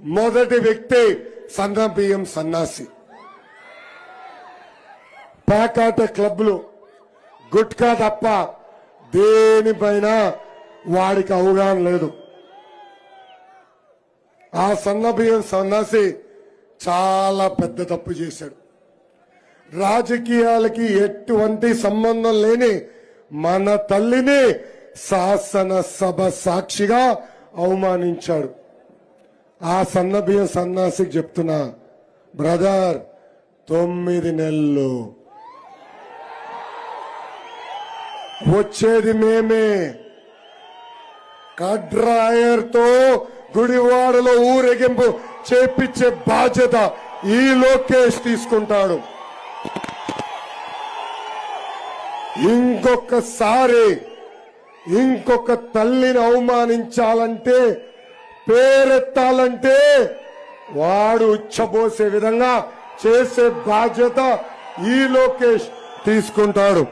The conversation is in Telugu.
మొదటి వ్యక్తి సన్నబియ్యం సన్నాసి. పేకాట క్లబ్లు గుట్కా తప్ప దేనిపైన వాడికి అవగాహన లేదు. ఆ సన్నబియ్యం సన్నాసి చాలా పెద్ద తప్పు చేశాడు. రాజకీయాలకి ఎటువంటి సంబంధం లేని మన తల్లిని శాసనసభ సాక్షిగా అవమానించాడు. ఆ సన్నబియ్యం సన్నాసికి చెప్తున్నా, బ్రదర్ 9 నెలలు వచ్చేది మేమే. కడ్రాయర్తో గుడివాడలో ఊరేగింపు చేపించే బాధ్యత ఈ లోకేష్ తీసుకుంటాడు. ఇంకొకసారి ఇంకొక తల్లిని అవమానించాలంటే, పేరెత్తాలంటే వాడు ఉచ్చబోసే విధంగా చేసే బాధ్యత ఈ లోకేష్ తీసుకుంటాడు.